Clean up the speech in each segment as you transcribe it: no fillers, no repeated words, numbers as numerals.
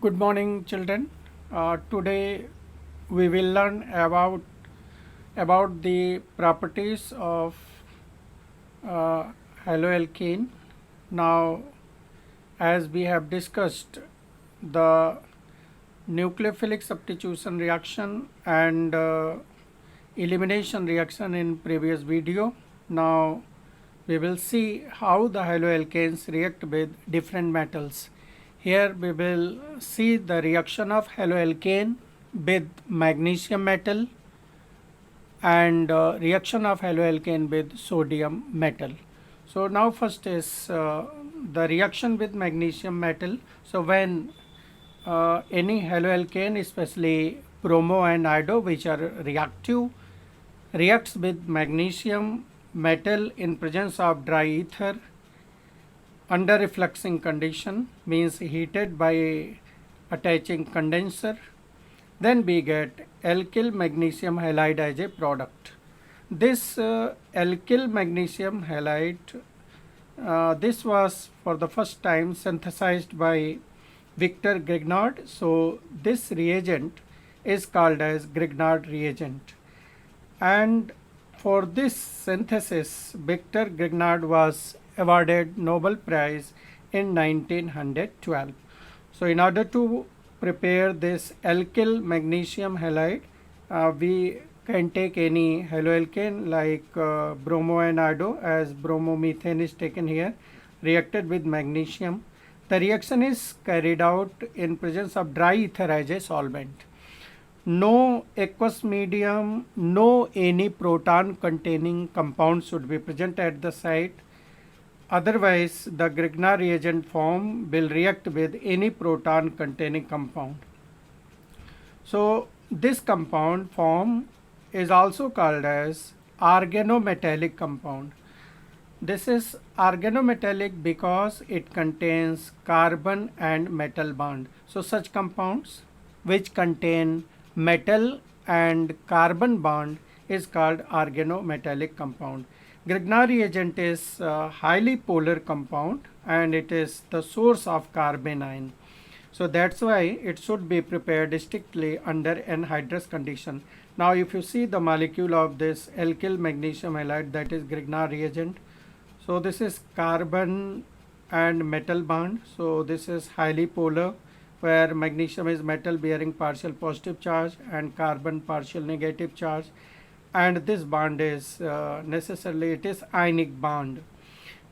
Good morning, children. Today we will learn about the properties of uh, haloalkane. Now, as we have discussed the nucleophilic substitution reaction and elimination reaction in previous video, now we will see how the haloalkanes react with different metals. Here we will see the reaction of haloalkane with magnesium metal and reaction of haloalkane with sodium metal. So now first is the reaction with magnesium metal. So when any haloalkane, especially bromo and iodo, which are reactive, reacts with magnesium metal in presence of dry ether under refluxing condition, means heated by attaching condenser, then we get alkyl magnesium halide as a product. This alkyl magnesium halide, this was for the first time synthesized by Victor Grignard. So this reagent is called as Grignard reagent, and for this synthesis Victor Grignard was awarded Nobel Prize in 1912. So in order to prepare this alkyl magnesium halide, we can take any haloalkane like bromo and iodo, as bromomethane is taken here, reacted with magnesium. The reaction is carried out in presence of dry ether as a solvent. No aqueous medium, no any proton containing compound should be present at the site. Otherwise, the Grignard reagent form will react with any proton containing compound. So this compound form is also called as organometallic compound. This is organometallic because it contains carbon and metal bond. So such compounds which contain metal and carbon bond is called organometallic compound. Grignard reagent is a highly polar compound and it is the source of carbanion. So that's why it should be prepared strictly under anhydrous condition. Now if you see the molecule of this alkyl magnesium halide, that is Grignard reagent. So this is carbon and metal bond. So this is highly polar, where magnesium is metal bearing partial positive charge and carbon partial negative charge, and this bond is necessarily it is ionic bond.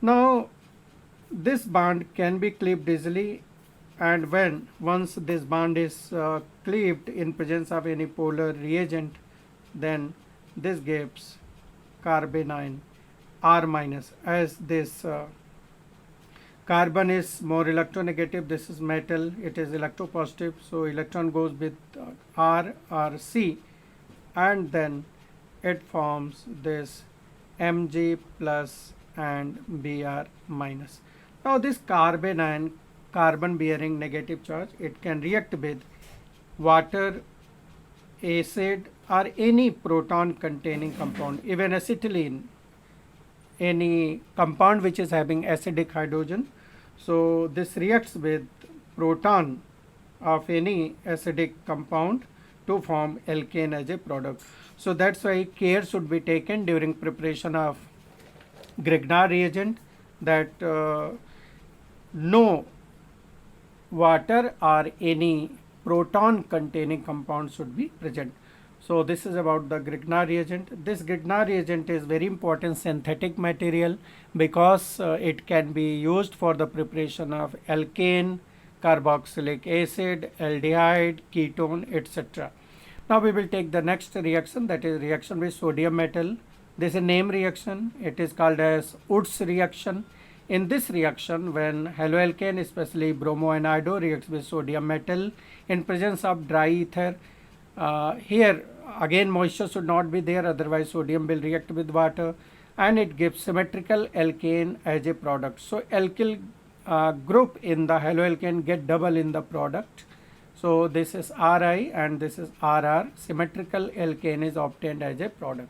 Now this bond can be cleaved easily, and once this bond is cleaved in presence of any polar reagent, then this gives carbanion R minus, as this carbon is more electronegative, this is metal, it is electropositive, so electron goes with R or C, and then it forms this Mg plus and Br minus. Now this carbanion, carbon bearing negative charge, it can react with water, acid, or any proton containing compound, even acetylene, any compound which is having acidic hydrogen. So this reacts with proton of any acidic compound to form alkane as a product. So that's why care should be taken during preparation of Grignard reagent, that no water or any proton containing compound should be present. So this is about the Grignard reagent. This Grignard reagent is very important synthetic material because it can be used for the preparation of alkane, carboxylic acid, aldehyde, ketone, etc. Now we will take the next reaction, that is reaction with sodium metal. This is a name reaction. It is called as Wurtz reaction. In this reaction, when haloalkane, especially bromo and iodo, reacts with sodium metal in presence of dry ether, here again moisture should not be there, otherwise sodium will react with water, and it gives symmetrical alkane as a product. So alkyl group in the haloalkane get double in the product. So this is Ri and this is Rr. Symmetrical alkane is obtained as a product.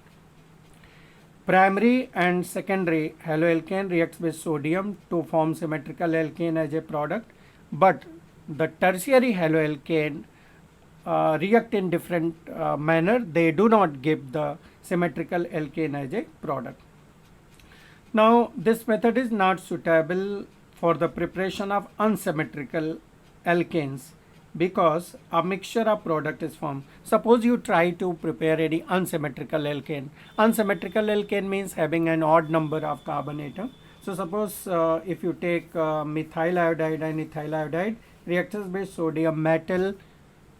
Primary and secondary haloalkane reacts with sodium to form symmetrical alkane as a product, but the tertiary haloalkane react in different manner. They do not give the symmetrical alkane as a product. Now this method is not suitable for the preparation of unsymmetrical alkanes because a mixture of product is formed. Suppose you try to prepare any unsymmetrical alkane. Unsymmetrical alkane means having an odd number of carbon atom. So suppose if you take methyl iodide and ethyl iodide reactors with sodium metal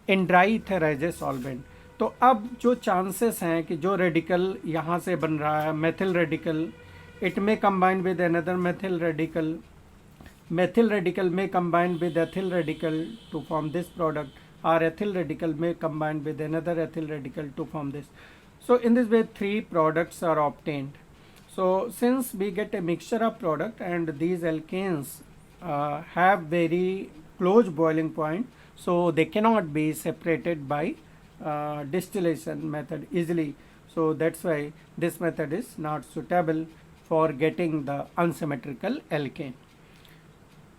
in dry ether as a solvent. तो अब जो chances हैं कि जो radical यहाँ से बन रहा है methyl radical, it may combine with another methyl radical. Methyl radical may combine with ethyl radical to form this product, or ethyl radical may combine with another ethyl radical to form this. So in this way 3 products are obtained. So since we get a mixture of product and these alkanes have very close boiling point, so they cannot be separated by distillation method easily. So that's why this method is not suitable for getting the unsymmetrical alkane.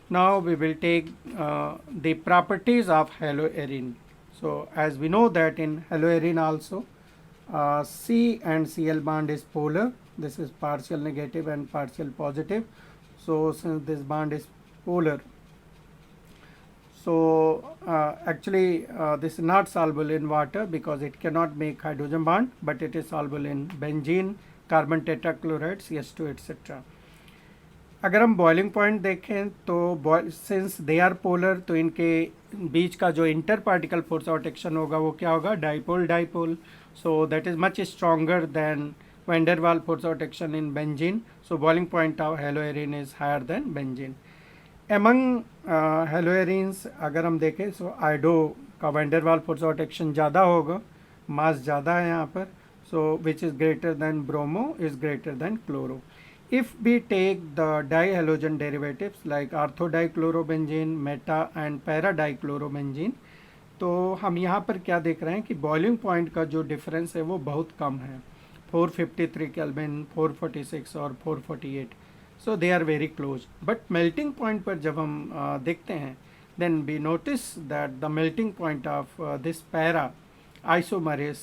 Now we will take the properties of haloarine. So as we know that in haloarine also C and Cl bond is polar. This is partial negative and partial positive. So since this bond is polar, so actually this is not soluble in water because it cannot make hydrogen bond, but it is soluble in benzene, carbon tetrachloride CH2 etc. अगर हम boiling point देखें तो since they are polar तो इनके बीच का जो inter particle force of attraction होगा वो क्या होगा, dipole dipole. So that is much stronger than van der Waal force of attraction in benzene. So boiling point of haloarene is higher than benzene. Among haloarenes अगर हम देखें so iodo का van der Waal force of attraction ज़्यादा होगा, मास ज़्यादा है यहाँ पर. So which is greater than bromo is greater than chloro. If we take the dihalogen derivatives like orthodichlorobenzene, meta and para-dichlorobenzene, तो हम यहाँ पर क्या देख रहे हैं कि बॉइलिंग पॉइंट का जो डिफरेंस है वो बहुत कम है, 453 केल्विन, 446 और 448. So they are very close. But melting point पर जब हम देखते हैं then we notice that the melting point of this para isomer is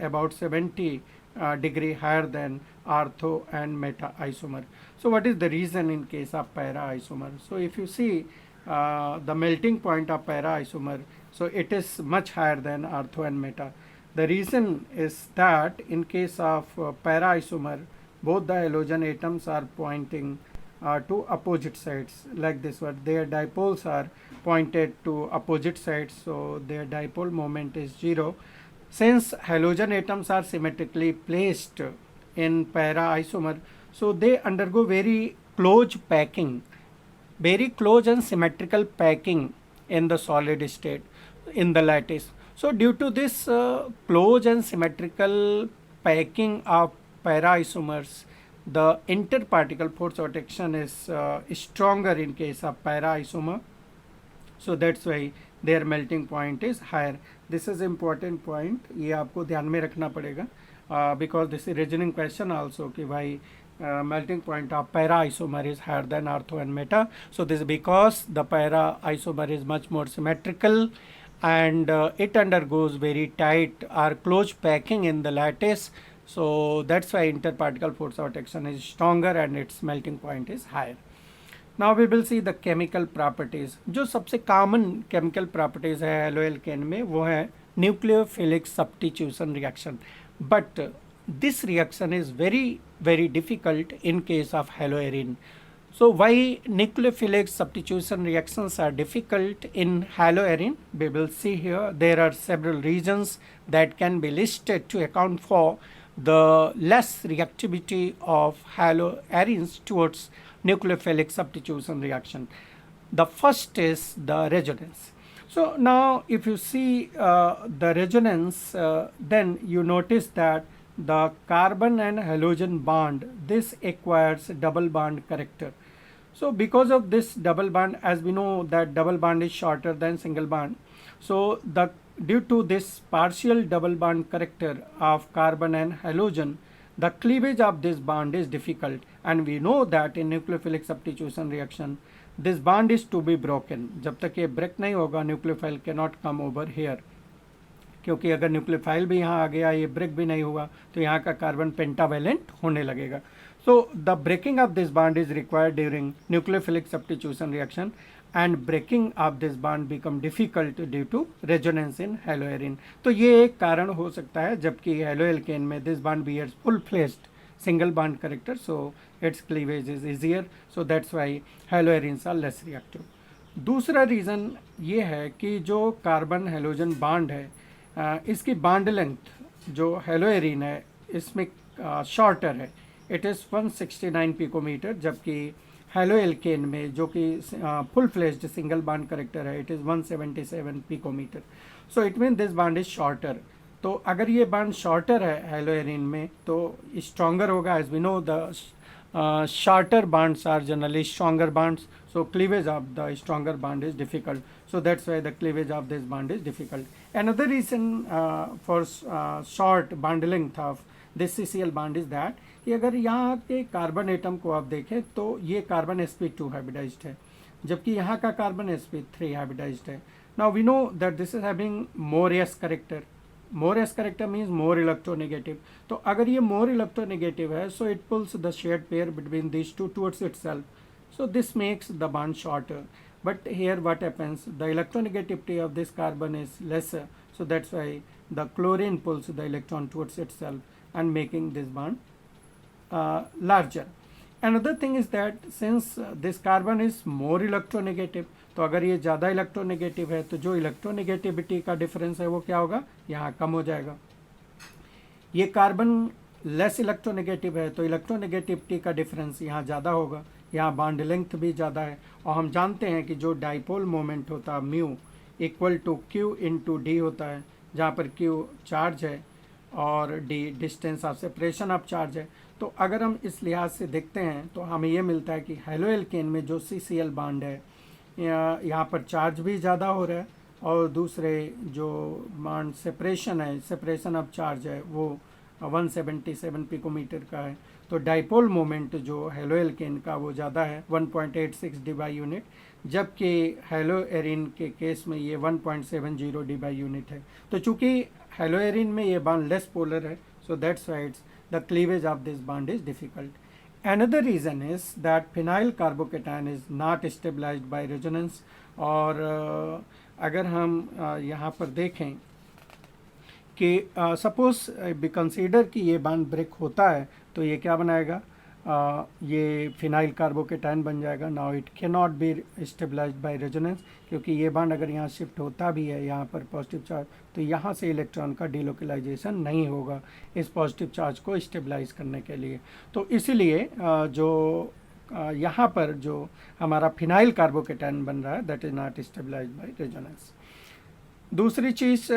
about 70 degree higher than ortho and meta isomer. So what is the reason in case of para isomer? So if you see the melting point of para isomer, so it is much higher than ortho and meta. The reason is that in case of para isomer both the halogen atoms are pointing to opposite sides like this one. Their dipoles are pointed to opposite sides, so their dipole moment is 0. Since halogen atoms are symmetrically placed in para isomer, so they undergo very close packing, very close and symmetrical packing in the solid state in the lattice. So due to this close and symmetrical packing of para isomers, the interparticle force of attraction is stronger in case of para isomer. So that's why their melting point is higher. This is important point, ये आपको ध्यान में रखना पड़ेगा because this is reasoning question also कि why melting point of para isomer is higher than ortho and meta. So this is because the para isomer is much more symmetrical and it undergoes very tight or close packing in the lattice. So that's why interparticle force of attraction is stronger and its melting point is higher. Now we will see the chemical properties. जो सबसे common chemical properties है haloalkane में वो है nucleophilic substitution reaction. But this reaction is very difficult in case of haloarine. So why nucleophilic substitution reactions are difficult in haloarine? We will see here. There are several reasons that can be listed to account for the less reactivity of haloarines towards nucleophilic substitution reaction. The first is the resonance. So now if you see the resonance, then you notice that the carbon and halogen bond, this acquires double bond character. So because of this double bond, as we know that double bond is shorter than single bond, so due to this partial double bond character of carbon and halogen, the cleavage of this bond is difficult, and we know that in nucleophilic substitution reaction this bond is to be broken, जब तक ये break नहीं होगा nucleophile can not come over here, क्योंकि अगर nucleophile भी यहाँ आ गया, ये ब्रेक भी नहीं हुआ, तो यहाँ का कार्बन पेंटावेलेंट होने लगेगा. So the breaking of this bond is required during nucleophilic substitution reaction and breaking of this bond become difficult due to resonance in haloarene. तो ये एक कारण हो सकता है, जबकि हेलोएल्केन में this bond bears full fleshed single bond character, so its cleavage is easier, so that's why haloarines are less reactive. दूसरा रीज़न ये है कि जो कार्बन हेलोजन बॉन्ड है, इसकी बॉन्ड लेंथ जो हेलोएरिन है इसमें शॉर्टर है, इट इज़ 169 पिकोमीटर, जबकि हेलोएल्केन में जो कि full fledged single bond character है it is 177 picometer. So it mean this bond is shorter. तो अगर ये बॉन्ड शॉर्टर है हेलोएरिन में तो स्ट्रॉन्गर होगा. As we know the shorter bonds are generally stronger bonds, so cleavage of the stronger bond is difficult, so that's why the cleavage of this bond is difficult. Another reason for short bond length of this CCl bond is that कि अगर यहाँ के carbon atom को आप देखें तो ये carbon sp2 hybridised है, जबकि यहाँ का कार्बन sp3 हाइब्रिडाइज्ड है. Now we know that this is having more s character. More s character means more electronegative. तो अगर ये more electronegative है, so it pulls the shared pair between these two towards itself. So this makes the bond shorter. But here what happens, the electronegativity of this carbon is lesser, so that's why the chlorine pulls the electron towards itself and making this bond larger. Another thing is that since this carbon is more electronegative, तो अगर ये ज़्यादा electronegative है तो जो electronegativity का difference है वो क्या होगा, यहाँ कम हो जाएगा. ये कार्बन लेस इलेक्ट्रोनेगेटिव है तो इलेक्ट्रोनेगेटिविटी का डिफरेंस यहाँ ज़्यादा होगा, यहाँ बॉन्ड लेंथ भी ज़्यादा है. और हम जानते हैं कि जो डाइपोल मोमेंट होता है mu equal to q into d होता है, जहाँ पर क्यू चार्ज है और d distance of separation of charge है. तो अगर हम इस लिहाज से देखते हैं तो हमें ये मिलता है कि हेलोएल्केन में जो CCl बॉन्ड है यहाँ पर चार्ज भी ज़्यादा हो रहा है, और दूसरे जो बॉन्ड सेपरेशन है, सेपरेशन ऑफ चार्ज है वो 177 पिकोमीटर का है. तो डाइपोल मोमेंट जो हेलोएल्केन का वो ज़्यादा है 1.86 डी बाई यूनिट, जबकि हेलोएरिन के केस में ये 1.70 डी बाई यूनिट है. तो चूँकि हेलोएरिन में ये बॉन्ड लेस पोलर है, so that's why it's the cleavage of this bond is difficult. Another reason is that phenyl carbocation is not stabilized by resonance. और अगर हम यहाँ पर देखें कि सपोज बी कंसीडर कि ये बॉन्ड ब्रेक होता है तो ये क्या बनाएगा, ये फिनाइल कार्बोकेटाइन बन जाएगा. Now it can not be stabilised by resonance, क्योंकि ये बॉन्ड अगर यहाँ शिफ्ट होता भी है यहाँ पर पॉजिटिव चार्ज, तो यहाँ से इलेक्ट्रॉन का डिलोकलाइजेशन नहीं होगा इस पॉजिटिव चार्ज को स्टेबलाइज करने के लिए. तो इसीलिए जो यहाँ पर जो हमारा फिनाइल कार्बोकेटाइन बन रहा है that is not stabilised by resonance. दूसरी चीज़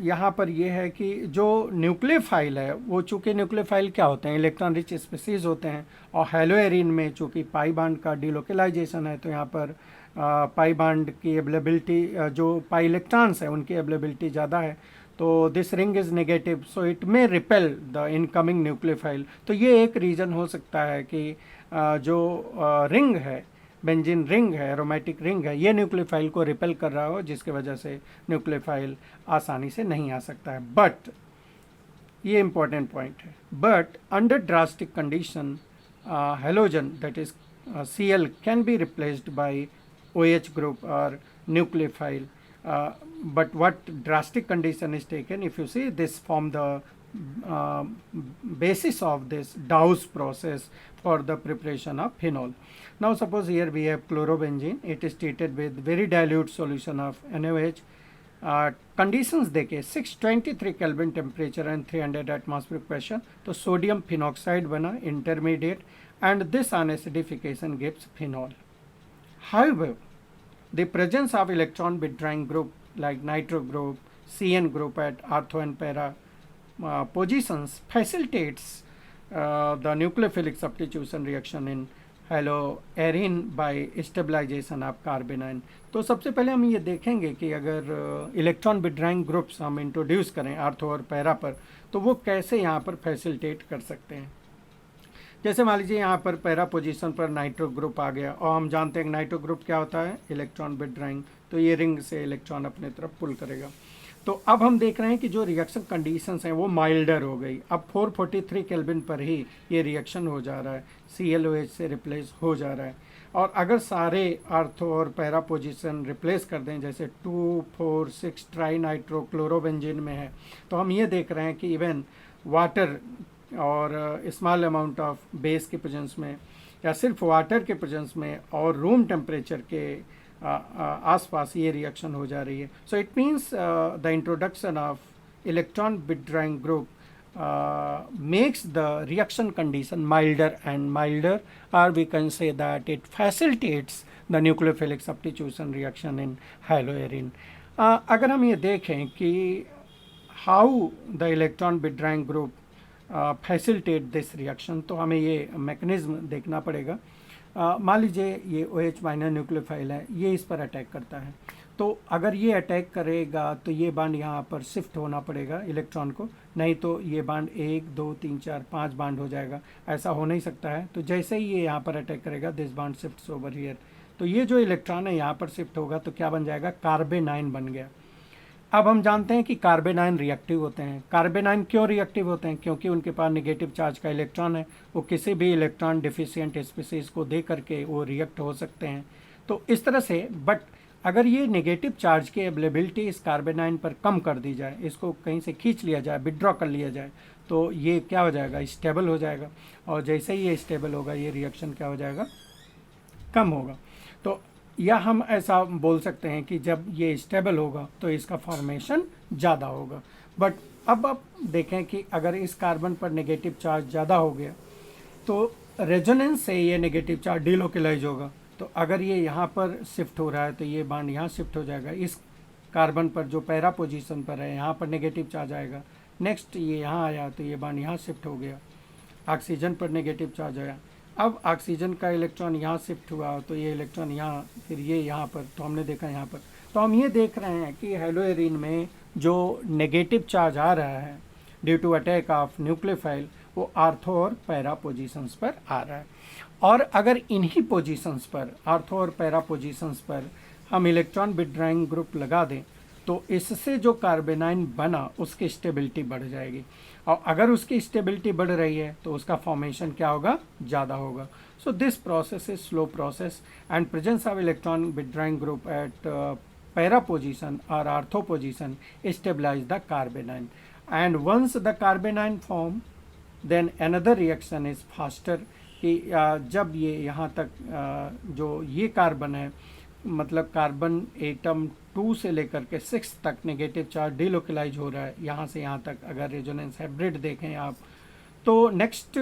यहाँ पर यह है कि जो न्यूक्लियोफाइल है वो चूँकि न्यूक्लियोफाइल क्या होते हैं, इलेक्ट्रॉन रिच स्पीसीज होते हैं, और हेलोएरिन में चूँकि पाई बॉन्ड का डिलोकलाइजेशन है तो यहाँ पर पाई बॉन्ड की अवेलेबिलिटी, जो पाई इलेक्ट्रॉन्स है उनकी अवेलेबिलिटी ज़्यादा है. तो this ring is negative, so it may repel the incoming nucleophile. तो ये एक रीज़न हो सकता है कि जो रिंग है, बेंजीन रिंग है, एरोमेटिक रिंग है, ये न्यूक्लियोफाइल को रिपेल कर रहा हो, जिसके वजह से न्यूक्लियोफाइल आसानी से नहीं आ सकता है. बट ये इंपॉर्टेंट पॉइंट है, but under drastic condition halogen that is Cl can be replaced by OH group or nucleophile, but what drastic condition is taken, if you see this form the basis of this Dawes process for the preparation of phenol. Now suppose here we have chlorobenzene, it is treated with very dilute solution of NaOH. Conditions देखे 623 Kelvin temperature and 300 atmospheric pressure, तो sodium phenoxide बना intermediate, and this unacidification gives phenol. However, the presence of electron withdrawing group like nitro group, CN group at ortho and para positions facilitates the nucleophilic substitution reaction in haloarene by stabilization of carbanion. तो सबसे पहले हम ये देखेंगे कि अगर electron withdrawing groups हम introduce करें आर्थो और पैरा पर, तो वो कैसे यहाँ पर फैसिलिटेट कर सकते हैं. जैसे मान लीजिए यहाँ पर पैरा पोजीशन पर नाइट्रो ग्रुप आ गया, और हम जानते हैं नाइट्रो ग्रुप क्या होता है, इलेक्ट्रॉन विड्रॉइंग, तो ये रिंग से इलेक्ट्रॉन अपने तरफ पुल करेगा। तो अब हम देख रहे हैं कि जो रिएक्शन कंडीशंस हैं वो माइल्डर हो गई। अब 443 केल्विन पर ही ये रिएक्शन हो जा रहा है, ClOH से रिप्लेस हो जा रहा है। और अगर सारे आर्थो और पैरा पोजीशन रिप्लेस कर दें, जैसे 2, 4, 6 ट्राई नाइट्रो क्लोरोबेंजीन में है, तो हम ये देख रहे हैं कि इवन वाटर और स्मॉल अमाउंट ऑफ बेस के प्रेजेंस में, या सिर्फ वाटर के प्रेजेंस में और रूम टेम्परेचर के आसपास ये रिएक्शन हो जा रही है। So it means the introduction of electron withdrawing group makes the reaction condition milder and milder, or we can say that it facilitates the nucleophilic substitution reaction in haloarine. अगर हम ये देखें कि how the electron withdrawing group facilitate this reaction, तो हमें ये mechanism देखना पड़ेगा। मान लीजिए ये OH माइनर न्यूक्लियोफाइल है, ये इस पर अटैक करता है, तो अगर ये अटैक करेगा तो ये बांड यहाँ पर शिफ्ट होना पड़ेगा इलेक्ट्रॉन को, नहीं तो ये बांड 1, 2, 3, 4, 5 बांड हो जाएगा, ऐसा हो नहीं सकता है। तो जैसे ही ये यहाँ पर अटैक करेगा, this bond shifts over here, तो ये जो इलेक्ट्रॉन है यहाँ पर शिफ्ट होगा, तो क्या बन जाएगा, कार्बेनाइन बन गया। अब हम जानते हैं कि कार्बेनाइन रिएक्टिव होते हैं। कार्बेनाइन क्यों रिएक्टिव होते हैं? क्योंकि उनके पास नेगेटिव चार्ज का इलेक्ट्रॉन है, वो किसी भी इलेक्ट्रॉन डिफिशिएंट स्पीसीज को दे करके वो रिएक्ट हो सकते हैं। तो इस तरह से, बट अगर ये नेगेटिव चार्ज की अवेलेबिलिटी इस कार्बेनाइन पर कम कर दी जाए, इसको कहीं से खींच लिया जाए, विड्रॉ कर लिया जाए, तो ये क्या हो जाएगा, स्टेबल हो जाएगा। और जैसे ही ये स्टेबल होगा, ये रिएक्शन क्या हो जाएगा, कम होगा। तो या हम ऐसा बोल सकते हैं कि जब ये स्टेबल होगा तो इसका फॉर्मेशन ज़्यादा होगा। बट अब आप देखें कि अगर इस कार्बन पर नेगेटिव चार्ज ज़्यादा हो गया, तो रेजोनेंस से ये नेगेटिव चार्ज डीलोकेलाइज होगा। तो अगर ये यहाँ पर शिफ्ट हो रहा है, तो ये बांड यहाँ शिफ्ट हो जाएगा। इस कार्बन पर जो पैरा पोजीशन पर है, यहाँ पर नेगेटिव चार्ज आएगा। नेक्स्ट ये यहाँ आया, तो ये बांड यहाँ शिफ्ट हो गया। ऑक्सीजन पर नेगेटिव चार्ज आया, अब ऑक्सीजन का इलेक्ट्रॉन यहाँ शिफ्ट हुआ, तो ये इलेक्ट्रॉन यहाँ, फिर ये यहाँ पर, तो हमने देखा यहाँ पर। तो हम ये देख रहे हैं कि हेलोएरिन में जो नेगेटिव चार्ज आ रहा है due to attack of nucleophile, वो आर्थो और पैरा पोजीशंस पर आ रहा है। और अगर इन्हीं पोजीशंस पर, आर्थो और पैरा पोजीशंस पर हम इलेक्ट्रॉन विड्रॉइंग ग्रुप लगा दें, तो इससे जो कार्बेनाइन बना उसकी स्टेबिलिटी बढ़ जाएगी। और अगर उसकी स्टेबिलिटी बढ़ रही है तो उसका फॉर्मेशन क्या होगा, ज़्यादा होगा। So this process is slow process and presence of electron withdrawing group at para position और ortho position stabilize the carbanion, and once the carbanion form then another reaction is faster. कि जब ये यहाँ तक जो ये कार्बन है, मतलब कार्बन एटम 2 से लेकर के 6 तक नेगेटिव चार्ज डीलोकेलाइज हो रहा है, यहाँ से यहाँ तक। अगर रेजोनेंस हाइब्रिड देखें आप, तो नेक्स्ट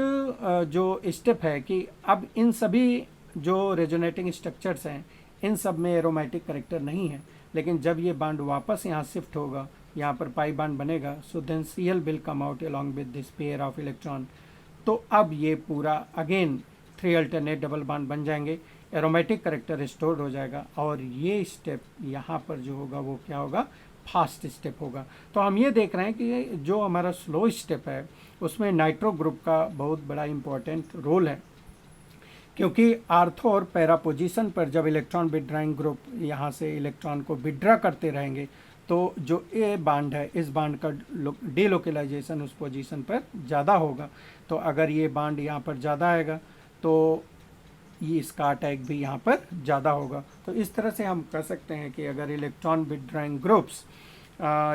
जो स्टेप है कि अब इन सभी जो रेजोनेटिंग स्ट्रक्चर्स हैं, इन सब में एरोमेटिक करेक्टर नहीं है, लेकिन जब ये बांड वापस यहाँ शिफ्ट होगा, यहाँ पर पाई बांड बनेगा, so then Cl will come out along with this pair of electron. तो अब ये पूरा अगेन 3 अल्टरनेट डबल बांड बन जाएंगे, एरोमेटिक करेक्टर स्टोर्ड हो जाएगा, और ये स्टेप यहाँ पर जो होगा वो क्या होगा, फास्ट स्टेप होगा। तो हम ये देख रहे हैं कि जो हमारा स्लो स्टेप है उसमें नाइट्रो ग्रुप का बहुत बड़ा इंपॉर्टेंट रोल है, क्योंकि आर्थो और पैरा पोजीशन पर जब इलेक्ट्रॉन विड्रॉइंग ग्रुप यहाँ से इलेक्ट्रॉन को विड्रॉ करते रहेंगे, तो जो ए बांड है, इस बांड का डीलोकेलाइजेशन उस पोजीशन पर ज़्यादा होगा। तो अगर ये बांड यहाँ पर ज़्यादा आएगा, तो ये इसका अटैक भी यहाँ पर ज़्यादा होगा। तो इस तरह से हम कह सकते हैं कि अगर इलेक्ट्रॉन विड्रॉइंग ग्रुप्स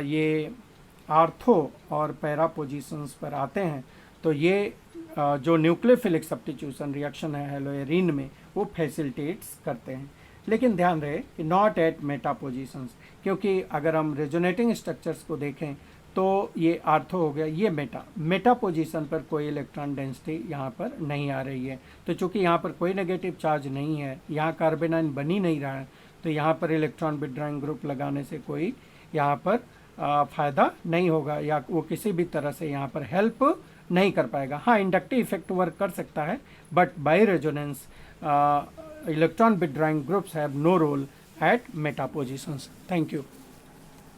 ये आर्थो और पैरा पोजीशंस पर आते हैं, तो ये जो न्यूक्लियोफिलिक सब्स्टिट्यूशन रिएक्शन है हेलोएरिन में, वो फैसिलिटेट्स करते हैं। लेकिन ध्यान रहे कि नॉट एट मेटा पोजीशंस, क्योंकि अगर हम रेजोनेटिंग स्ट्रक्चर्स को देखें तो ये आर्थो हो गया, ये मेटा पोजीशन पर कोई इलेक्ट्रॉन डेंसिटी यहाँ पर नहीं आ रही है। तो चूंकि यहाँ पर कोई नेगेटिव चार्ज नहीं है, यहाँ कार्बेनाइन बन ही नहीं रहा है, तो यहाँ पर इलेक्ट्रॉन विड्रॉइंग ग्रुप लगाने से कोई यहाँ पर फ़ायदा नहीं होगा, या वो किसी भी तरह से यहाँ पर हेल्प नहीं कर पाएगा। हाँ, इंडक्टिव इफेक्ट वर्क कर सकता है, but by resonance electron withdrawing groups have no role at meta positions. Thank you.